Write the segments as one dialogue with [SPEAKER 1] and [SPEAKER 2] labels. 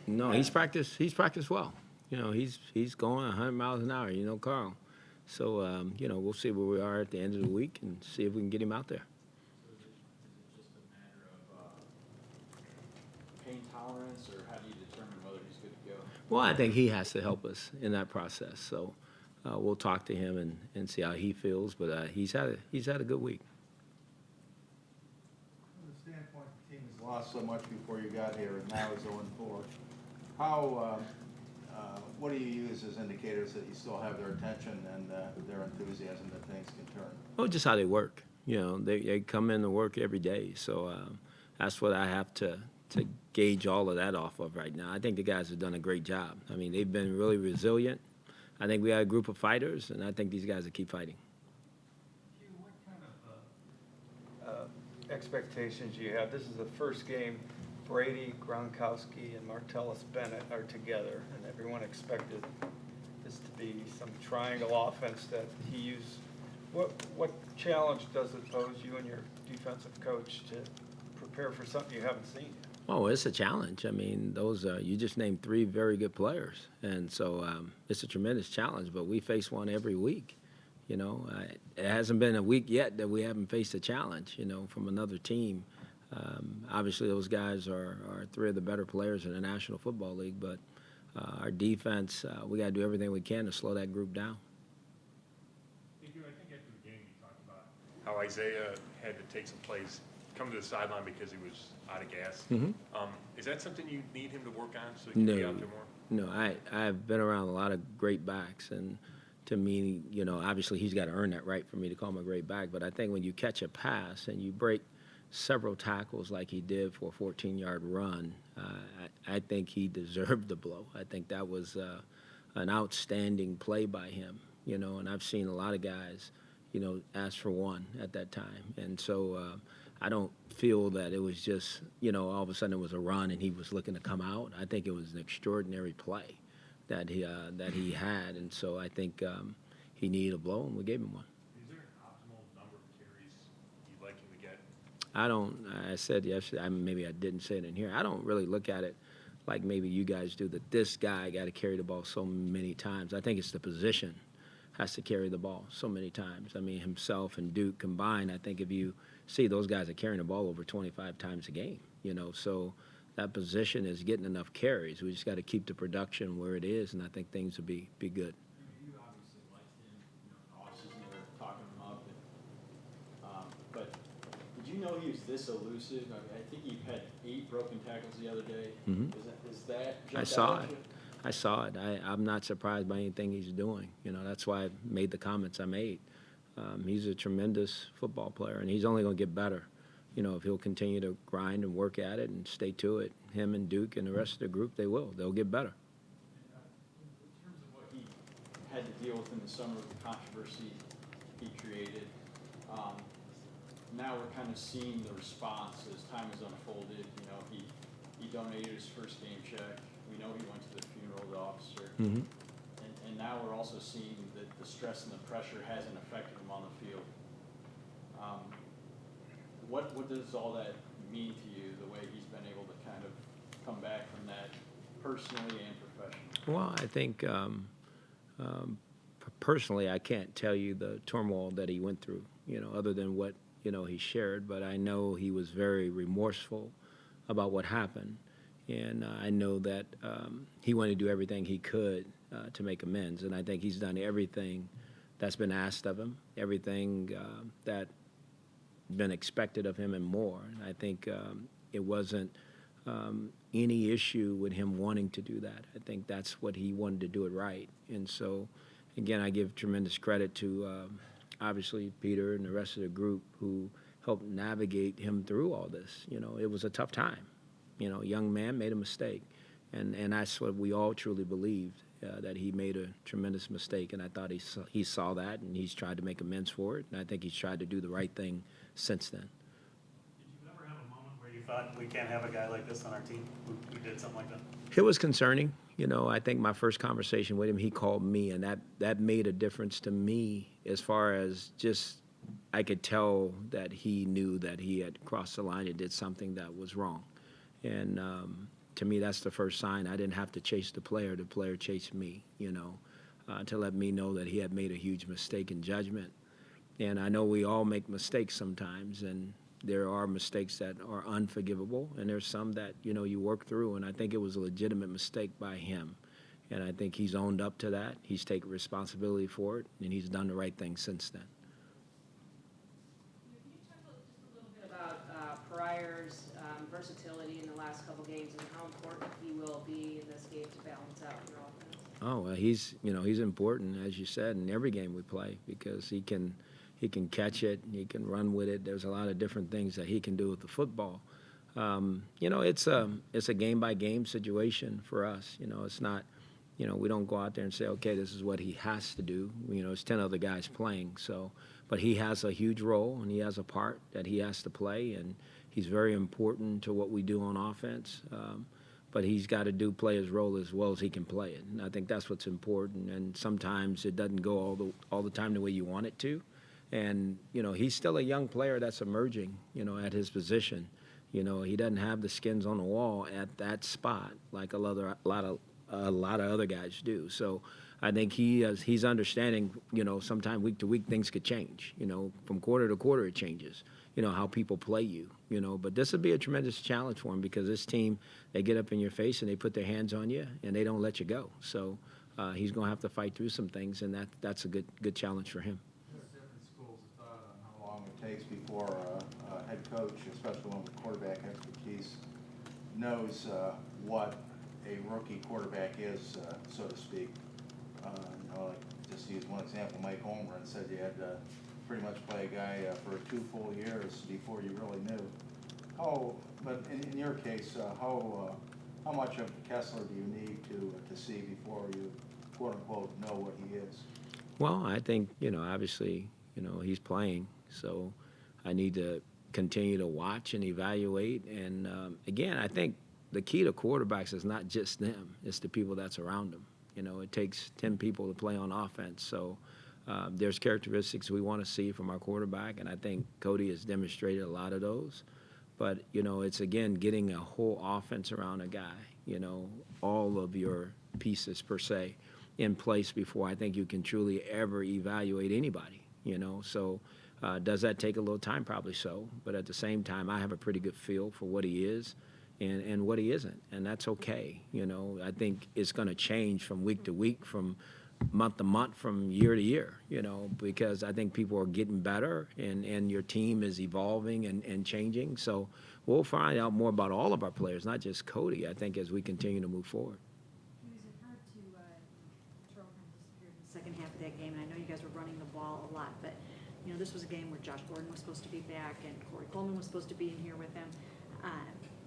[SPEAKER 1] No, he's practiced. He's practiced well. He's going 100 miles an hour. Carl. So we'll see where we are at the end of the week and see if we can get him out there.
[SPEAKER 2] So is it just a matter of pain tolerance, or how do you determine whether he's good to go?
[SPEAKER 1] Well, I think he has to help us in that process. So we'll talk to him and see how he feels. But he's had a good week.
[SPEAKER 3] From the standpoint, the team has lost so much before you got here, and now it's 0-4. How, what do you use as indicators that you still have their attention and their enthusiasm that things can turn?
[SPEAKER 1] Oh, just how they work. They come in to work every day. So that's what I have to gauge all of that off of right now. I think the guys have done a great job. I mean, they've been really resilient. I think we had a group of fighters, and I think these guys will keep fighting.
[SPEAKER 4] Hugh, what kind of expectations do you have? This is the first game Brady, Gronkowski, and Martellus Bennett are together, and everyone expected this to be some triangle offense that he used. What challenge does it pose you and your defensive coach to prepare for something you haven't seen yet?
[SPEAKER 1] Oh, it's a challenge. I mean, you just named three very good players, and so it's a tremendous challenge. But we face one every week. It hasn't been a week yet that we haven't faced a challenge. From another team. Obviously, those guys are three of the better players in the National Football League. But our defense, we got to do everything we can to slow that group down.
[SPEAKER 5] I think after the game you talked about how Isaiah had to take some plays, come to the sideline because he was out of gas.
[SPEAKER 1] Mm-hmm.
[SPEAKER 5] Is that something you need him to work on so he can be out there more?
[SPEAKER 1] No, I've been around a lot of great backs, and to me, obviously he's got to earn that right for me to call him a great back. But I think when you catch a pass and you break several tackles like he did for a 14-yard run, I think he deserved the blow. I think that was an outstanding play by him, and I've seen a lot of guys, ask for one at that time. And so I don't feel that it was just, all of a sudden it was a run and he was looking to come out. I think it was an extraordinary play that he had, and so I think he needed a blow, and we gave him one.
[SPEAKER 5] Is there an optimal number of carries you'd like him to get?
[SPEAKER 1] I said yesterday, maybe I didn't say it in here, I don't really look at it like maybe you guys do, that this guy got to carry the ball so many times. I think it's the position has to carry the ball so many times. I mean, himself and Duke combined, I think if you see those guys are carrying the ball over 25 times a game, so that position is getting enough carries. We just got to keep the production where it is, and I think things will be good.
[SPEAKER 2] You obviously liked him, in the offseason you were talking him up, but did you know he was this elusive? I mean, I think he had 8 broken tackles the other day.
[SPEAKER 1] Mhm.
[SPEAKER 2] Is that
[SPEAKER 1] I saw it. I'm not surprised by anything he's doing. That's why I made the comments I made. He's a tremendous football player, and he's only going to get better. If he'll continue to grind and work at it and stay to it, him and Duke and the rest of the group, they'll get better.
[SPEAKER 2] In terms of what he had to deal with in the summer, the controversy he created, now we're kind of seeing the response as time has unfolded. He donated his first game check. We know he went to the funeral of the officer.
[SPEAKER 1] Mm-hmm.
[SPEAKER 2] And now we're also seeing that the stress and the pressure hasn't affected him on the field. What does all that mean to you, the way he's been able to kind of come back from that personally and professionally?
[SPEAKER 1] Well, I think personally, I can't tell you the turmoil that he went through, other than what, he shared. But I know he was very remorseful about what happened. And I know that he wanted to do everything he could to make amends. And I think he's done everything that's been asked of him, everything that been expected of him and more. And I think it wasn't any issue with him wanting to do that. I think that's what he wanted to do it right. And so, again, I give tremendous credit to obviously Peter and the rest of the group who helped navigate him through all this. It was a tough time. Young man made a mistake. And that's what we all truly believed, that he made a tremendous mistake. And I thought he saw that, and he's tried to make amends for it. And I think he's tried to do the right thing since then.
[SPEAKER 6] Did you ever have a moment where you thought, we can't have a guy like this on our team who did something like that?
[SPEAKER 1] It was concerning. I think my first conversation with him, he called me, and that made a difference to me as far as just I could tell that he knew that he had crossed the line and did something that was wrong. And to me, that's the first sign. I didn't have to chase the player chased me, to let me know that he had made a huge mistake in judgment. And I know we all make mistakes sometimes, and there are mistakes that are unforgivable, and there's some that, you work through, and I think it was a legitimate mistake by him. And I think he's owned up to that. He's taken responsibility for it, and he's done the right thing since then.
[SPEAKER 7] Can you talk just a little bit about Pryor's versatility in the last couple games and how important he will be in this game to balance out your offense?
[SPEAKER 1] Oh, well, he's important, as you said, in every game we play because he can catch it, he can run with it. There's a lot of different things that he can do with the football. It's a game by game situation for us. It's not. We don't go out there and say, okay, this is what he has to do. It's 10 other guys playing. So, but he has a huge role and he has a part that he has to play, and he's very important to what we do on offense. But he's got to play his role as well as he can play it, and I think that's what's important. And sometimes it doesn't go all the time the way you want it to. And he's still a young player that's emerging. At his position. He doesn't have the skins on the wall at that spot like a lot of other guys do. So I think he's understanding, sometime week to week things could change. From quarter to quarter it changes, how people play you, But this would be a tremendous challenge for him because this team, they get up in your face and they put their hands on you and they don't let you go. So he's going to have to fight through some things, and that's a good challenge for him.
[SPEAKER 3] There's different schools of thought on how long it takes before a head coach, especially one with quarterback expertise, knows what a rookie quarterback is, so to speak. Like just to use one example, Mike Holmgren said you had to pretty much play a guy for 2 full years before you really knew. But in your case, how much of Kessler do you need to see before you, quote unquote, know what he is?
[SPEAKER 1] Well, I think, obviously, he's playing, so I need to continue to watch and evaluate. And again, I think the key to quarterbacks is not just them, it's the people that's around them. It takes 10 people to play on offense. So there's characteristics we want to see from our quarterback, and I think Cody has demonstrated a lot of those. But, it's, again, getting a whole offense around a guy, all of your pieces, per se, in place before I think you can truly ever evaluate anybody, So does that take a little time? Probably so. But at the same time, I have a pretty good feel for what he is and what he isn't, and that's okay. I think it's going to change from week to week, from month to month, from year to year, because I think people are getting better and your team is evolving and changing. So we'll find out more about all of our players, not just Cody, I think, as we continue to move forward.
[SPEAKER 8] Was it hard to, Terrell kind of disappeared in the second half of that game, and I know you guys were running the ball a lot, but, this was a game where Josh Gordon was supposed to be back and Corey Coleman was supposed to be in here with him.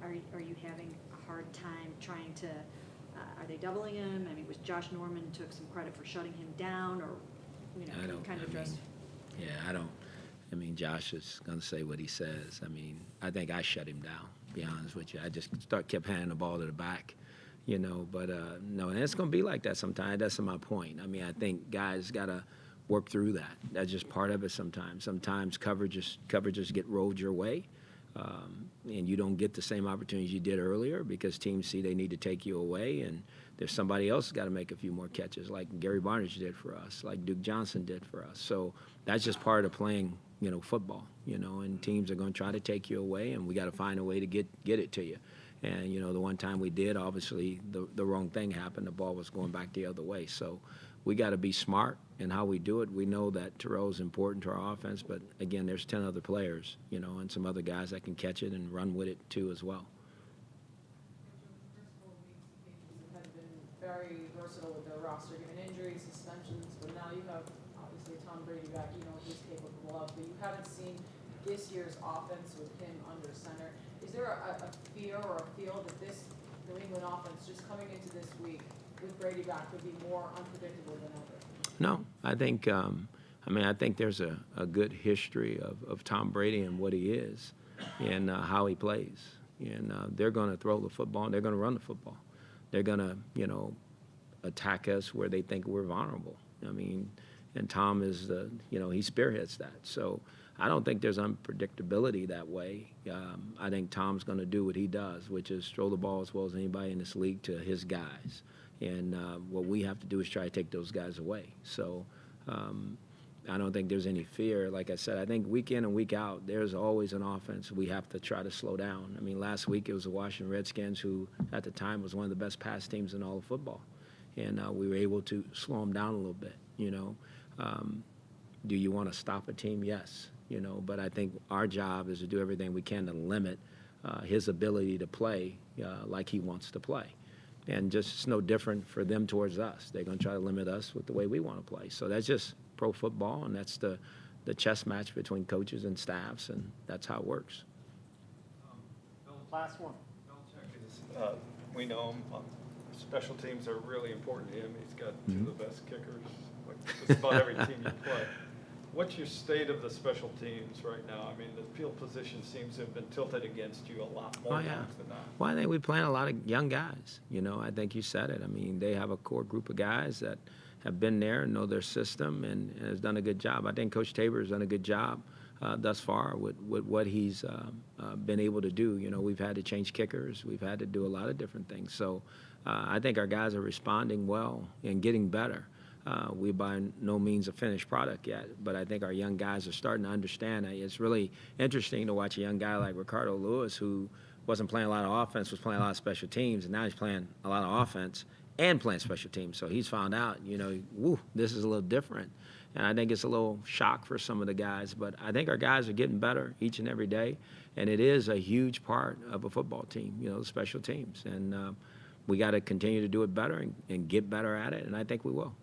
[SPEAKER 8] Are you having a hard time trying to, are they doubling him? I mean, was Josh Norman took some credit for shutting him down, or,
[SPEAKER 1] I don't.
[SPEAKER 8] kind of address?
[SPEAKER 1] I don't. Josh is going to say what he says. I think I shut him down, to be honest with you. I just kept handing the ball to the back, But, no, and it's going to be like that sometimes. That's my point. I think guys got to work through that. That's just part of it sometimes. Sometimes coverages get rolled your way, and you don't get the same opportunities you did earlier because teams see they need to take you away, and there's somebody else got to make a few more catches, like Gary Barnidge did for us, like Duke Johnson did for us. So that's just part of playing, football, and teams are going to try to take you away, and we got to find a way to get it to you. And, the one time we did, obviously, the wrong thing happened. The ball was going back the other way. So we got to be smart in how we do it. We know that Terrell is important to our offense, but, again, there's 10 other players, and some other guys that can catch it and run with it, too, as well.
[SPEAKER 9] Have been very versatile with their roster, given injuries, suspensions, but now you have, obviously, Tom Brady back, what he's capable of, but you haven't seen this year's offense with him under center. Is there a fear or a feel that this New England offense, just coming into this week with Brady back, would be more unpredictable than ever?
[SPEAKER 1] No, I think I think there's a good history of Tom Brady and what he is and how he plays. And they're going to throw the football and they're going to run the football. They're going to, attack us where they think we're vulnerable. And Tom is he spearheads that. So I don't think there's unpredictability that way. I think Tom's going to do what he does, which is throw the ball as well as anybody in this league to his guys. And what we have to do is try to take those guys away. So I don't think there's any fear. Like I said, I think week in and week out, there's always an offense we have to try to slow down. I mean, last week it was the Washington Redskins, who at the time was one of the best pass teams in all of football. And we were able to slow them down a little bit, you know. Do you want to stop a team? Yes, you know. But I think our job is to do everything we can to limit his ability to play like he wants to play. And just it's no different for them towards us. They're going to try to limit us with the way we want to play. So that's just pro football, and that's the chess match between coaches and staffs, and that's how it works.
[SPEAKER 4] Last one. Belichick is, we know him. Special teams are really important to him. He's got two of the best kickers, like just about every team you play. What's your state of the special teams right now? I mean, the field position seems to have been tilted against you a lot more times than not.
[SPEAKER 1] Well, I think we're playing a lot of young guys. You know, I think you said it. I mean, they have a core group of guys that have been there and know their system and has done a good job. I think Coach Tabor has done a good job thus far with what he's been able to do. You know, we've had to change kickers. We've had to do a lot of different things. So I think our guys are responding well and getting better. We by no means a finished product yet, but I think our young guys are starting to understand. It's really interesting to watch a young guy like Ricardo Lewis, who wasn't playing a lot of offense, was playing a lot of special teams, and now he's playing a lot of offense and playing special teams. So he's found out, you know, woo, this is a little different. And I think it's a little shock for some of the guys, but I think our guys are getting better each and every day, and it is a huge part of a football team, you know, the special teams. And we got to continue to do it better and get better at it, and I think we will.